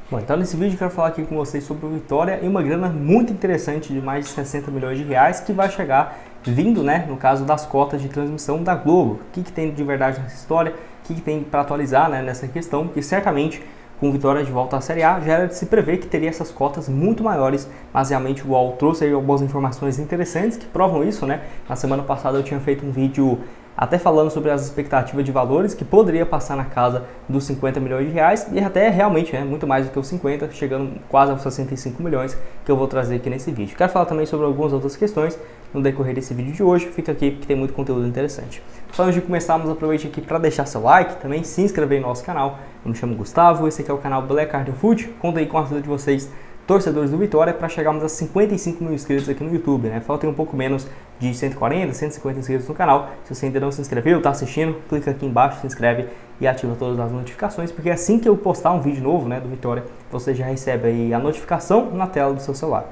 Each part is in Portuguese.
Bom, então nesse vídeo eu quero falar aqui com vocês sobre o Vitória e uma grana muito interessante de mais de 60 milhões de reais que vai chegar vindo, né, no caso das cotas de transmissão da Globo. O que tem de verdade nessa história, o que tem para atualizar, né, nessa questão, porque certamente com o Vitória de volta à Série A já era de se prever que teria essas cotas muito maiores, mas realmente o UOL trouxe aí algumas informações interessantes que provam isso, né. Na semana passada eu tinha feito um vídeo até falando sobre as expectativas de valores, que poderia passar na casa dos 50 milhões de reais, e até realmente muito mais do que os 50, chegando quase aos 65 milhões, que eu vou trazer aqui nesse vídeo. Quero falar também sobre algumas outras questões no decorrer desse vídeo de hoje, fica aqui porque tem muito conteúdo interessante. Só antes de começarmos, aproveite aqui para deixar seu like, também se inscrever no nosso canal. Eu me chamo Gustavo, esse aqui é o canal Black Card Foot, conto aí com a ajuda de vocês, torcedores do Vitória, para chegarmos a 55 mil inscritos aqui no YouTube, né? Falta um pouco menos de 140, 150 inscritos no canal. Se você ainda não se inscreveu, está assistindo, clica aqui embaixo, se inscreve e ativa todas as notificações, porque assim que eu postar um vídeo novo, né, do Vitória, você já recebe aí a notificação na tela do seu celular.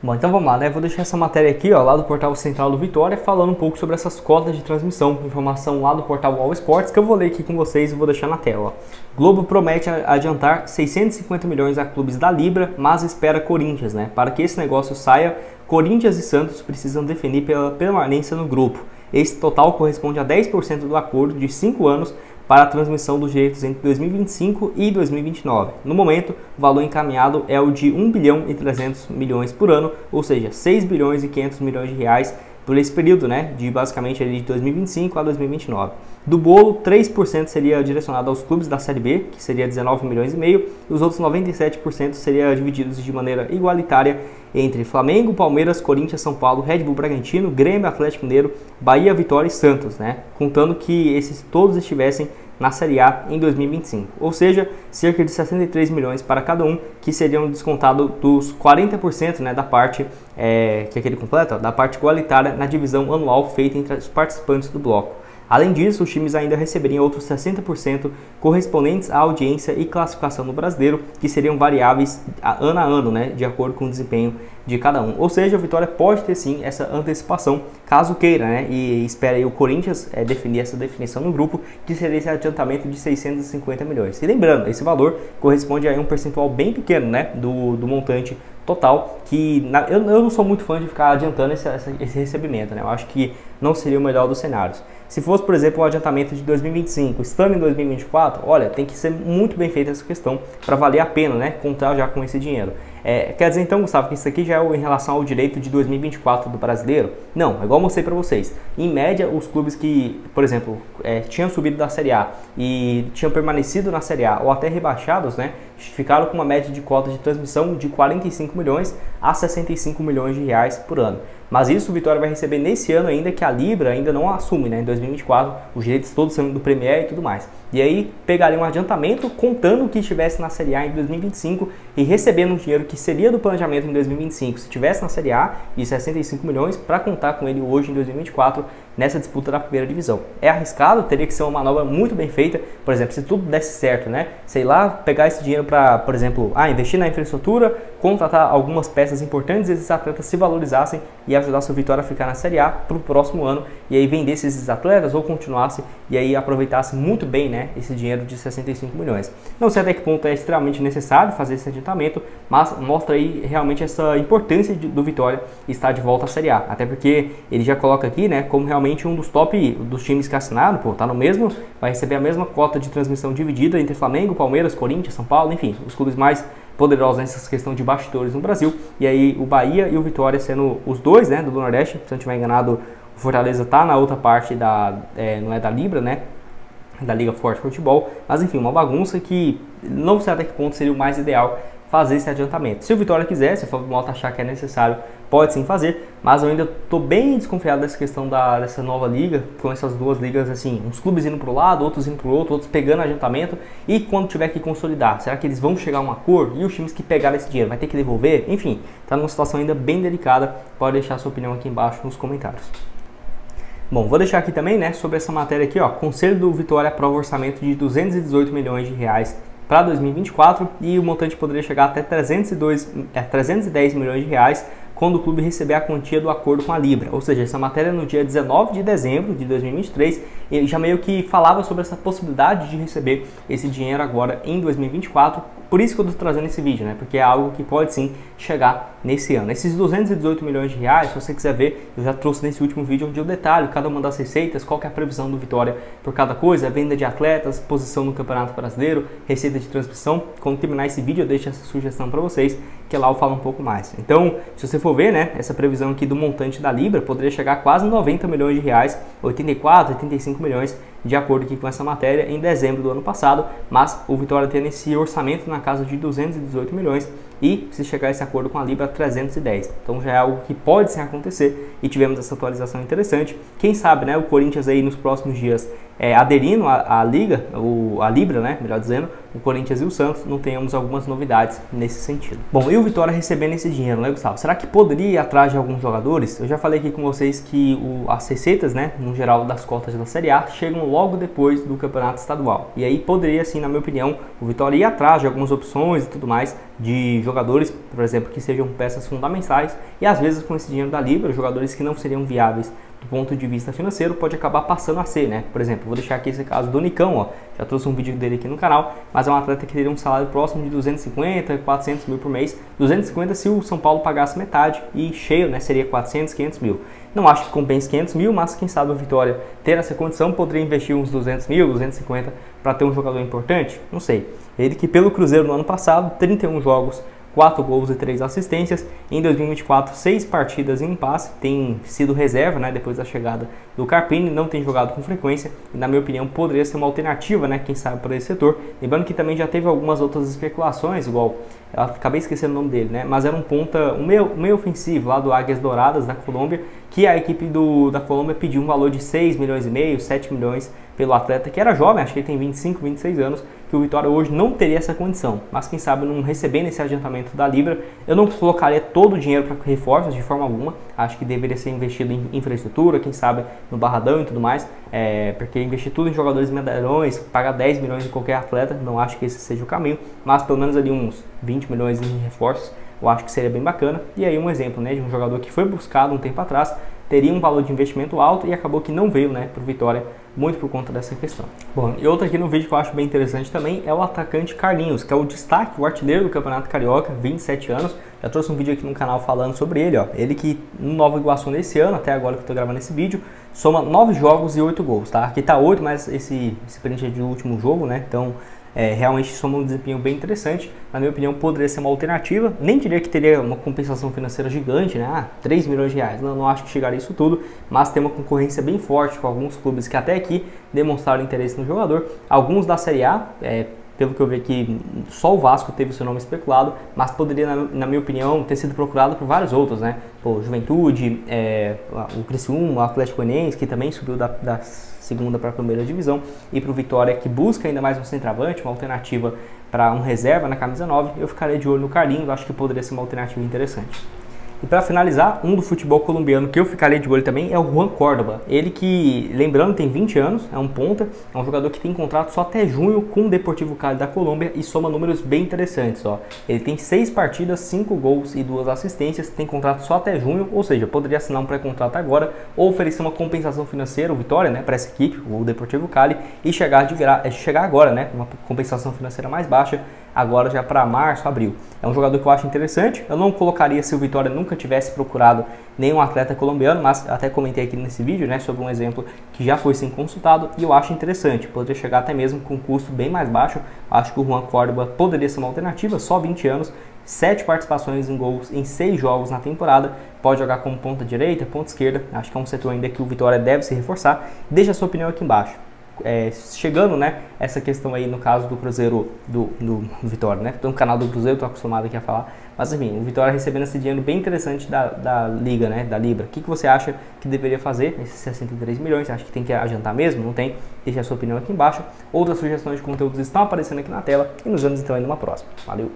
Bom, então vamos lá, né? Vou deixar essa matéria aqui, ó, lá do portal central do Vitória, falando um pouco sobre essas cotas de transmissão, informação lá do portal All Sports, que eu vou ler aqui com vocês e vou deixar na tela. Ó. Globo promete adiantar 650 milhões a clubes da Libra, mas espera Corinthians, né? Para que esse negócio saia, Corinthians e Santos precisam definir pela permanência no grupo. Esse total corresponde a 10% do acordo de 5 anos para a transmissão dos direitos entre 2025 e 2029. No momento, o valor encaminhado é o de 1 bilhão e 300 milhões por ano, ou seja, 6 bilhões e 500 milhões de reais por esse período, né, de basicamente ali de 2025 a 2029. Do bolo, 3% seria direcionado aos clubes da Série B, que seria 19 milhões e meio, e os outros 97% seriam divididos de maneira igualitária entre Flamengo, Palmeiras, Corinthians, São Paulo, Red Bull Bragantino, Grêmio, Atlético Mineiro, Bahia, Vitória e Santos, né, contando que esses todos estivessem na Série A em 2025, ou seja, cerca de 63 milhões para cada um, que seriam descontados dos 40%, né, da parte que é aquele completo, da parte igualitária na divisão anual feita entre os participantes do bloco. Além disso, os times ainda receberiam outros 60% correspondentes à audiência e classificação no Brasileiro, que seriam variáveis ano a ano, né, de acordo com o desempenho de cada um. Ou seja, o Vitória pode ter sim essa antecipação, caso queira, né, e espera aí o Corinthians definir essa definição no grupo, que seria esse adiantamento de 650 milhões. E lembrando, esse valor corresponde a um percentual bem pequeno, né, do montante total, que eu não sou muito fã de ficar adiantando esse recebimento, né? Eu acho que não seria o melhor dos cenários. Se fosse, por exemplo, um adiantamento de 2025, estando em 2024, olha, tem que ser muito bem feita essa questão para valer a pena, né, contar já com esse dinheiro. Quer dizer então, Gustavo, que isso aqui já é em relação ao direito de 2024 do brasileiro? Não, é igual eu mostrei para vocês. Em média, os clubes que, por exemplo, tinham subido da Série A e tinham permanecido na Série A ou até rebaixados, né, ficaram com uma média de cota de transmissão de 45 milhões a 65 milhões de reais por ano. Mas isso o Vitória vai receber nesse ano ainda, que a Libra ainda não assume, né? Em 2024, os direitos todos sendo do Premier e tudo mais. E aí pegaria um adiantamento contando que estivesse na Série A em 2025 e recebendo um dinheiro que seria do planejamento em 2025 se estivesse na Série A, de 65 milhões, para contar com ele hoje em 2024 nessa disputa da primeira divisão. É arriscado, teria que ser uma manobra muito bem feita, por exemplo, se tudo desse certo, né? Sei lá, pegar esse dinheiro para, por exemplo, investir na infraestrutura, contratar algumas peças importantes e esses atletas se valorizassem e ajudar a sua Vitória a ficar na Série A para o próximo ano, e aí vendesse esses atletas ou continuasse e aí aproveitasse muito bem, né, esse dinheiro de 65 milhões. Não sei até que ponto é extremamente necessário fazer esse adiantamento, mas mostra aí realmente essa importância do Vitória estar de volta à Série A, até porque ele já coloca aqui, né, como realmente um dos top dos times que assinaram, pô, tá no mesmo, vai receber a mesma cota de transmissão dividida entre Flamengo, Palmeiras, Corinthians, São Paulo, enfim, os clubes mais poderosos nessa questão de bastidores no Brasil, e aí o Bahia e o Vitória sendo os dois, né, do Nordeste. Se eu não estiver enganado, o Fortaleza tá na outra parte não é da Libra, né, da Liga Forte Futebol, mas enfim, uma bagunça que não sei até que ponto seria o mais ideal fazer esse adiantamento. Se o Vitória quiser, se a Fórmula achar que é necessário, pode sim fazer, mas eu ainda estou bem desconfiado dessa questão dessa nova liga, com essas duas ligas assim, uns clubes indo para o lado, outros indo para o outro, outros pegando adiantamento, e quando tiver que consolidar, será que eles vão chegar a um acordo? E os times que pegaram esse dinheiro, vai ter que devolver? Enfim, está numa situação ainda bem delicada, pode deixar sua opinião aqui embaixo nos comentários. Bom, vou deixar aqui também, né, sobre essa matéria aqui, ó, Conselho do Vitória aprova orçamento de 218 milhões de reais para 2024 e o montante poderia chegar até 310 milhões de reais quando o clube receber a quantia do acordo com a Libra. Ou seja, essa matéria no dia 19 de dezembro de 2023, ele já meio que falava sobre essa possibilidade de receber esse dinheiro agora em 2024. Por isso que eu estou trazendo esse vídeo, né? Porque é algo que pode sim chegar nesse ano. Esses 218 milhões de reais, se você quiser ver, eu já trouxe nesse último vídeo onde eu detalho cada uma das receitas, qual que é a previsão do Vitória por cada coisa, venda de atletas, posição no Campeonato Brasileiro, receita de transmissão. Quando terminar esse vídeo eu deixo essa sugestão para vocês, que lá eu falo um pouco mais. Então, se você for ver, né, essa previsão aqui do montante da Libra poderia chegar a quase 90 milhões de reais, 84, 85 milhões, de acordo aqui com essa matéria, em dezembro do ano passado, mas o Vitória tem esse orçamento na casa de 218 milhões e se chegar a esse acordo com a Libra, 310. Então já é algo que pode sim acontecer e tivemos essa atualização interessante. Quem sabe, né, o Corinthians aí nos próximos dias aderindo à Liga, a Libra, né, melhor dizendo, o Corinthians e o Santos, não tenhamos algumas novidades nesse sentido. Bom, e o Vitória recebendo esse dinheiro, né, Gustavo? Será que poderia ir atrás de alguns jogadores? Eu já falei aqui com vocês que as receitas, né, no geral das cotas da Série A, chegam logo depois do Campeonato Estadual. E aí poderia, sim, na minha opinião, o Vitória ir atrás de algumas opções e tudo mais, de jogadores, por exemplo, que sejam peças fundamentais, e às vezes com esse dinheiro da Libra, jogadores que não seriam viáveis do ponto de vista financeiro, pode acabar passando a ser, né? Por exemplo, vou deixar aqui esse caso do Nicão, ó, já trouxe um vídeo dele aqui no canal, mas é um atleta que teria um salário próximo de 250, 400 mil por mês, 250 se o São Paulo pagasse metade, e cheio, né, seria 400, 500 mil. Não acho que compense 500 mil, mas quem sabe o Vitória ter essa condição poderia investir uns 200 mil, 250 para ter um jogador importante? Não sei. Ele que pelo Cruzeiro no ano passado, 31 jogos, 4 gols e 3 assistências. Em 2024, 6 partidas em empate. Tem sido reserva, né, depois da chegada do Carpini. Não tem jogado com frequência. E, na minha opinião, poderia ser uma alternativa, né, quem sabe, para esse setor. Lembrando que também já teve algumas outras especulações, igual... Eu acabei esquecendo o nome dele, né? Mas era um ponta, um meio ofensivo lá do Águias Douradas, da Colômbia, que a equipe da Colômbia pediu um valor de 6 milhões e meio, 7 milhões pelo atleta, que era jovem, acho que ele tem 25, 26 anos, que o Vitória hoje não teria essa condição. Mas quem sabe, não recebendo esse adiantamento da Libra, eu não colocaria todo o dinheiro para reforços de forma alguma. Acho que deveria ser investido em infraestrutura, quem sabe no Barradão e tudo mais, porque investir tudo em jogadores medalhões, pagar 10 milhões em qualquer atleta, não acho que esse seja o caminho, mas pelo menos ali uns 20 milhões em reforços, eu acho que seria bem bacana. E aí um exemplo, né, de um jogador que foi buscado um tempo atrás, teria um valor de investimento alto e acabou que não veio, né, para o Vitória, muito por conta dessa questão. Bom, e outra aqui no vídeo que eu acho bem interessante também é o atacante Carlinhos, que é o destaque, o artilheiro do Campeonato Carioca, 27 anos. Já trouxe um vídeo aqui no canal falando sobre ele, ó. Ele que no Nova Iguaçu nesse ano, até agora que eu tô gravando esse vídeo, soma 9 jogos e 8 gols, tá? Aqui tá 8, mas esse print é de último jogo, né? Então, realmente soma um desempenho bem interessante. Na minha opinião, poderia ser uma alternativa. Nem diria que teria uma compensação financeira gigante, né? 3 milhões de reais. Não acho que chegaria a isso tudo, mas tem uma concorrência bem forte com alguns clubes que até aqui demonstraram interesse no jogador. Alguns da Série A, pelo que eu vi aqui, só o Vasco teve o seu nome especulado, mas poderia, na minha opinião, ter sido procurado por vários outros, né? Pô, Juventude, o Criciúma, o Atlético Goianiense, que também subiu da segunda para a primeira divisão, e para o Vitória, que busca ainda mais um centroavante, uma alternativa para um reserva na camisa 9, eu ficaria de olho no Carlinhos, acho que poderia ser uma alternativa interessante. E para finalizar, um do futebol colombiano que eu ficaria de olho também é o Juan Córdoba. Ele que, lembrando, tem 20 anos, é um ponta, é um jogador que tem contrato só até junho com o Deportivo Cali da Colômbia e soma números bem interessantes, ó. Ele tem 6 partidas, 5 gols e 2 assistências, tem contrato só até junho, ou seja, poderia assinar um pré-contrato agora ou oferecer uma compensação financeira, o Vitória, né, para essa equipe, o Deportivo Cali, e chegar agora, né, uma compensação financeira mais baixa, agora já para março, abril. É um jogador que eu acho interessante. Eu não colocaria se o Vitória nunca tivesse procurado nenhum atleta colombiano, mas até comentei aqui nesse vídeo, né, sobre um exemplo que já foi sim consultado e eu acho interessante. Poderia chegar até mesmo com um custo bem mais baixo. Acho que o Juan Córdoba poderia ser uma alternativa, só 20 anos, 7 participações em gols em 6 jogos na temporada, pode jogar como ponta direita, ponta esquerda. Acho que é um setor ainda que o Vitória deve se reforçar. Deixa a sua opinião aqui embaixo. Chegando, né, essa questão aí no caso do Cruzeiro, do Vitória, né, no canal do Cruzeiro, tô acostumado aqui a falar, mas enfim, o Vitória recebendo esse dinheiro bem interessante da Liga, né, da Libra. O que você acha que deveria fazer nesses 63 milhões? Você acha que tem que adiantar mesmo? Não tem? Deixa a sua opinião aqui embaixo. Outras sugestões de conteúdos estão aparecendo aqui na tela e nos vemos então aí numa próxima. Valeu!